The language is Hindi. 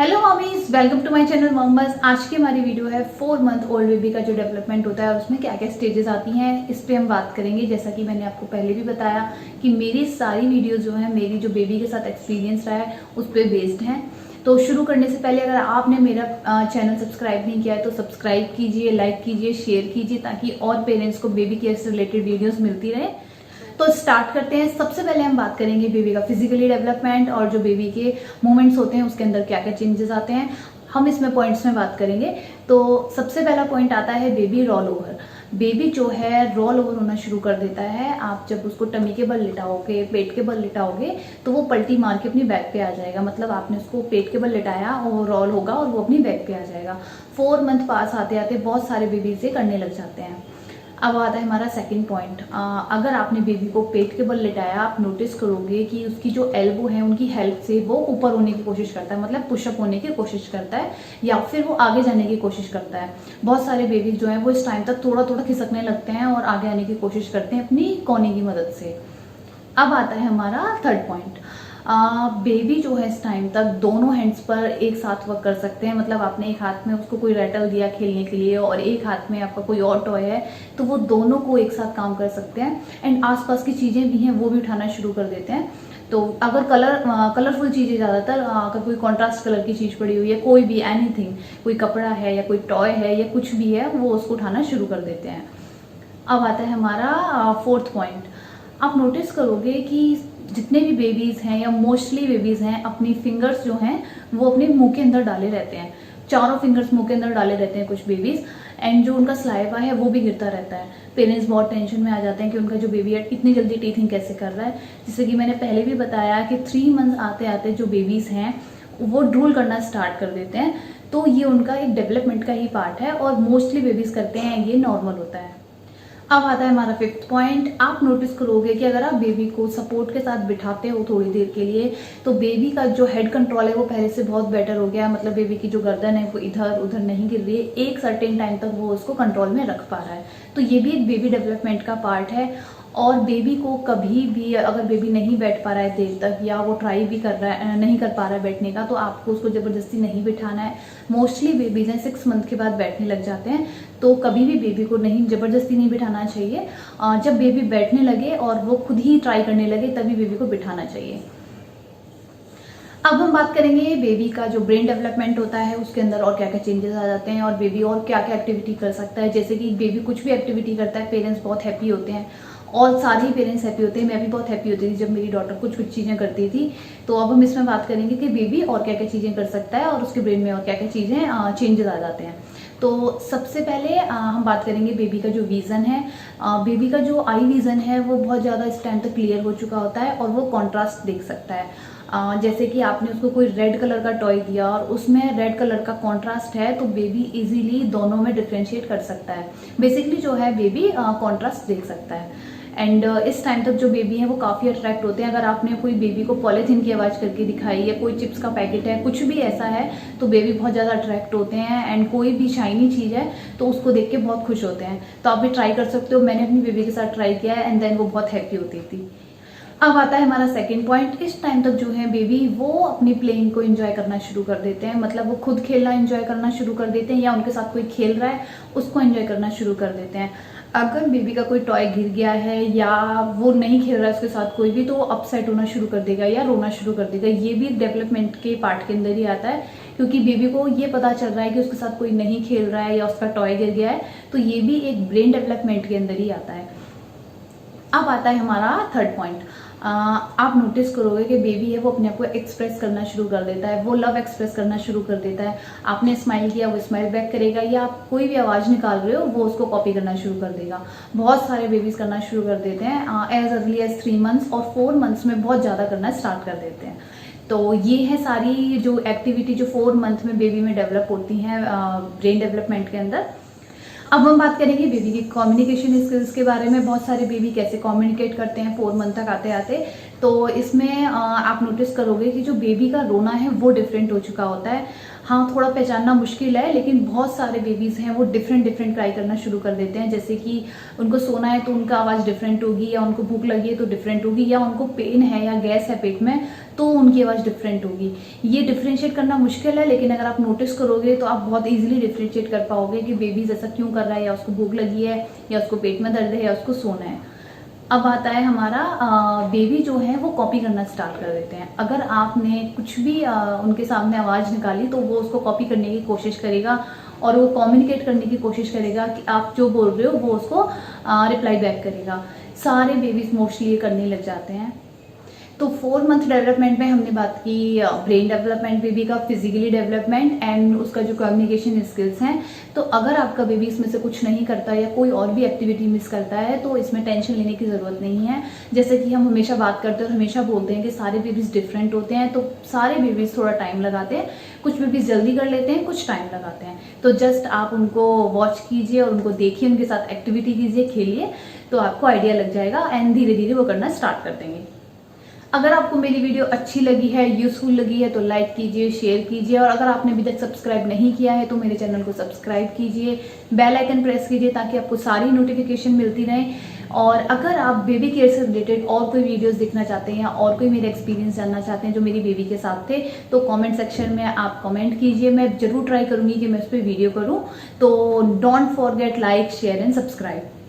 Hello mommies, welcome to my channel Mombus. आज की हमारी वीडियो है 4 मंथ ओल्ड बेबी का जो डेवलपमेंट होता है और उसमें क्या क्या स्टेजेस आती हैं इस पे हम बात करेंगे। जैसा कि मैंने आपको पहले भी बताया कि मेरी सारी वीडियोस जो है मेरी जो बेबी के साथ एक्सपीरियंस रहा है उस पर बेस्ड हैं। तो शुरू करने से पहले अगर आपने मेरा चैनल सब्सक्राइब नहीं किया है तो सब्सक्राइब कीजिए, लाइक कीजिए, शेयर कीजिए ताकि और पेरेंट्स को बेबी केयर से रिलेटेड वीडियोज़ मिलती रहे। तो स्टार्ट करते हैं। सबसे पहले हम बात करेंगे बेबी का फिजिकली डेवलपमेंट और जो बेबी के मूवमेंट्स होते हैं उसके अंदर क्या क्या चेंजेस आते हैं, हम इसमें पॉइंट्स में बात करेंगे। तो सबसे पहला पॉइंट आता है बेबी रोल ओवर। बेबी जो है रोल ओवर होना शुरू कर देता है। आप जब उसको टमी के बल लिटाओगे, पेट के बल लिटाओगे तो वो पलटी मार के अपनी बैक पे आ जाएगा। मतलब आपने उसको पेट के बल लिटाया और वो रोल होगा और वो अपनी बैक पे आ जाएगा। 4 मंथ पास आते आते बहुत सारे बेबी से करने लग जाते हैं। अब आता है हमारा सेकंड पॉइंट। अगर आपने बेबी को पेट के बल लिटाया, आप नोटिस करोगे कि उसकी जो एल्बो है उनकी हेल्प से वो ऊपर होने की कोशिश करता है, मतलब पुशअप होने की कोशिश करता है या फिर वो आगे जाने की कोशिश करता है। बहुत सारे बेबीज जो हैं वो इस टाइम तक थोड़ा थोड़ा खिसकने लगते हैं और आगे आने की कोशिश करते हैं अपनी कोहनी की मदद से। अब आता है हमारा थर्ड पॉइंट। बेबी जो है इस टाइम तक दोनों हैंड्स पर एक साथ वर्क कर सकते हैं। मतलब आपने एक हाथ में उसको कोई रैटल दिया खेलने के लिए और एक हाथ में आपका कोई और टॉय है तो वो दोनों को एक साथ काम कर सकते हैं। एंड आसपास की चीज़ें भी हैं वो भी उठाना शुरू कर देते हैं। तो अगर कलरफुल चीज़ें ज़्यादातर, अगर कोई कॉन्ट्रास्ट कलर की चीज़ पड़ी हुई है, कोई भी एनीथिंग, कोई कपड़ा है या कोई टॉय है या कुछ भी है, वो उसको उठाना शुरू कर देते हैं। अब आता है हमारा फोर्थ पॉइंट। आप नोटिस करोगे कि जितने भी बेबीज़ हैं या मोस्टली बेबीज़ हैं अपनी फिंगर्स जो हैं वो अपने मुंह के अंदर डाले रहते हैं। चारों फिंगर्स मुंह के अंदर डाले रहते हैं कुछ बेबीज़। एंड जो उनका स्लाइवा है वो भी गिरता रहता है। पेरेंट्स बहुत टेंशन में आ जाते हैं कि उनका जो बेबी है इतनी जल्दी टीथिंग कैसे कर रहा है। जैसे कि मैंने पहले भी बताया कि 3 मंथ आते आते जो बेबीज़ हैं वो ड्रूल करना स्टार्ट कर देते हैं। तो ये उनका एक डेवलपमेंट का ही पार्ट है और मोस्टली बेबीज़ करते हैं, ये नॉर्मल होता है। अब आता है हमारा फिफ्थ पॉइंट। आप नोटिस करोगे कि अगर आप बेबी को सपोर्ट के साथ बिठाते हो थोड़ी देर के लिए तो बेबी का जो हेड कंट्रोल है वो पहले से बहुत बेटर हो गया। मतलब बेबी की जो गर्दन है वो इधर उधर नहीं गिर रही है, एक सर्टेन टाइम तक वो उसको कंट्रोल में रख पा रहा है। तो ये भी एक बेबी डेवलपमेंट का पार्ट है। और बेबी को कभी भी अगर बेबी नहीं बैठ पा रहा है देर तक या वो ट्राई भी कर रहा है, नहीं कर पा रहा है बैठने का, तो आपको उसको ज़बरदस्ती नहीं बिठाना है। मोस्टली बेबीज़ हैं 6 मंथ के बाद बैठने लग जाते हैं, तो कभी भी बेबी को नहीं ज़बरदस्ती नहीं बिठाना चाहिए। जब बेबी बैठने लगे और वो खुद ही ट्राई करने लगे तभी बेबी को बिठाना चाहिए। अब हम बात करेंगे बेबी का जो ब्रेन डेवलपमेंट होता है उसके अंदर और क्या क्या चेंजेस आ जाते हैं और बेबी और क्या क्या एक्टिविटी कर सकता है। जैसे कि बेबी कुछ भी एक्टिविटी करता है पेरेंट्स बहुत हैप्पी होते हैं और सारे ही पेरेंट्स हैप्पी होते हैं। मैं भी बहुत हैप्पी होती थी जब मेरी डॉटर कुछ कुछ चीज़ें करती थी। तो अब हम इसमें बात करेंगे कि बेबी और क्या क्या चीज़ें कर सकता है और उसके ब्रेन में और क्या क्या चीज़ें चेंजेस आ जाते हैं। तो सबसे पहले हम बात करेंगे बेबी का जो विज़न है। बेबी का जो आई विज़न है वो बहुत ज़्यादा इस टाइम तक क्लियर हो चुका होता है और वो कॉन्ट्रास्ट देख सकता है। जैसे कि आपने उसको कोई रेड कलर का टॉय दिया और उसमें रेड कलर का कॉन्ट्रास्ट है तो बेबी इजीली दोनों में डिफ्रेंशिएट कर सकता है। बेसिकली जो है बेबी कॉन्ट्रास्ट देख सकता है। एंड इस टाइम तक जो बेबी है वो काफ़ी अट्रैक्ट होते हैं। अगर आपने कोई बेबी को पॉलीथीन की आवाज़ करके दिखाई या कोई चिप्स का पैकेट है, कुछ भी ऐसा है, तो बेबी बहुत ज़्यादा अट्रैक्ट होते हैं। एंड कोई भी शाइनी चीज़ है तो उसको देख के बहुत खुश होते हैं। तो आप भी ट्राई कर सकते हो। मैंने अपनी बेबी के साथ ट्राई किया है एंड देन वो बहुत हैप्पी होती थी। अब आता है हमारा सेकंड पॉइंट। इस टाइम तक जो है बेबी वो अपनी प्लेइंग को एंजॉय करना शुरू कर देते हैं। मतलब वो खुद खेलना एंजॉय करना शुरू कर देते हैं या उनके साथ कोई खेल रहा है उसको एंजॉय करना शुरू कर देते हैं। अगर बेबी का कोई टॉय गिर गया है या वो नहीं खेल रहा है उसके साथ कोई भी, तो वो अपसेट होना शुरू कर देगा या रोना शुरू कर देगा। ये भी एक डेवलपमेंट के पार्ट के अंदर ही आता है क्योंकि बेबी को ये पता चल रहा है कि उसके साथ कोई नहीं खेल रहा है या उसका टॉय गिर गया है। तो ये भी एक ब्रेन डेवलपमेंट के अंदर ही आता है। अब आता है हमारा थर्ड पॉइंट। आप नोटिस करोगे कि बेबी है वो अपने आप को एक्सप्रेस करना शुरू कर देता है। वो लव एक्सप्रेस करना शुरू कर देता है। आपने स्माइल किया वो स्माइल बैक करेगा या आप कोई भी आवाज़ निकाल रहे हो वो उसको कॉपी करना शुरू कर देगा। बहुत सारे बेबीज करना शुरू कर देते हैं एज अर्ली एज 3 मंथ्स और 4 मंथ्स में बहुत ज़्यादा करना स्टार्ट कर देते हैं। तो ये है सारी जो एक्टिविटी जो 4 मंथ में बेबी में डेवलप होती हैं ब्रेन डेवलपमेंट के अंदर। अब हम बात करेंगे बेबी की कम्युनिकेशन स्किल्स के बारे में। बहुत सारे बेबी कैसे कम्युनिकेट करते हैं 4 मंथ तक आते आते। तो इसमें आप नोटिस करोगे कि जो बेबी का रोना है वो डिफरेंट हो चुका होता है। हाँ, थोड़ा पहचानना मुश्किल है लेकिन बहुत सारे बेबीज़ हैं वो डिफरेंट क्राई करना शुरू कर देते हैं। जैसे कि उनको सोना है तो उनका आवाज़ डिफरेंट होगी, या उनको भूख लगी है तो डिफरेंट होगी, या उनको पेन है या गैस है पेट में तो उनकी आवाज़ डिफरेंट होगी। ये डिफ्रेंशिएट करना मुश्किल है, लेकिन अगर आप नोटिस करोगे तो आप बहुत ईजिली डिफ्रेंशिएट कर पाओगे कि बेबीज ऐसा क्यों कर रहा है, या उसको भूख लगी है, या उसको पेट में दर्द है, या उसको सोना है। अब आता है हमारा बेबी जो है वो कॉपी करना स्टार्ट कर देते हैं। अगर आपने कुछ भी उनके सामने आवाज़ निकाली तो वो उसको कॉपी करने की कोशिश करेगा और वो कम्युनिकेट करने की कोशिश करेगा कि आप जो बोल रहे हो वो उसको रिप्लाई बैक करेगा। सारे बेबीज मोस्टली ये करने लग जाते हैं। तो 4 मंथ डेवलपमेंट में हमने बात की ब्रेन डेवलपमेंट, बेबी का फिजिकली डेवलपमेंट एंड उसका जो कम्युनिकेशन स्किल्स हैं। तो अगर आपका बेबी इसमें से कुछ नहीं करता या कोई और भी एक्टिविटी मिस करता है तो इसमें टेंशन लेने की ज़रूरत नहीं है। जैसे कि हम हमेशा बात करते हैं और हमेशा बोलते हैं कि सारे बेबीज़ डिफरेंट होते हैं, तो सारे बेबीज़ थोड़ा टाइम लगाते हैं। कुछ बेबीज़ जल्दी कर लेते हैं, कुछ टाइम लगाते हैं। तो जस्ट आप उनको वॉच कीजिए और उनको देखिए, उनके साथ एक्टिविटी कीजिए, खेलिए, तो आपको आइडिया लग जाएगा एंड धीरे धीरे वो करना स्टार्ट कर देंगे। अगर आपको मेरी वीडियो अच्छी लगी है, यूजफुल लगी है तो लाइक कीजिए, शेयर कीजिए, और अगर आपने अभी तक सब्सक्राइब नहीं किया है तो मेरे चैनल को सब्सक्राइब कीजिए, बेल आइकन प्रेस कीजिए ताकि आपको सारी नोटिफिकेशन मिलती रहें। और अगर आप बेबी केयर से रिलेटेड और कोई वीडियोस देखना चाहते हैं या और कोई मेरे एक्सपीरियंस जानना चाहते हैं जो मेरी बेबी के साथ थे, तो कमेंट सेक्शन में आप कमेंट कीजिए। मैं जरूर ट्राई करूँगी कि मैं उस पर वीडियो करूँ। तो don't forget like, share and subscribe.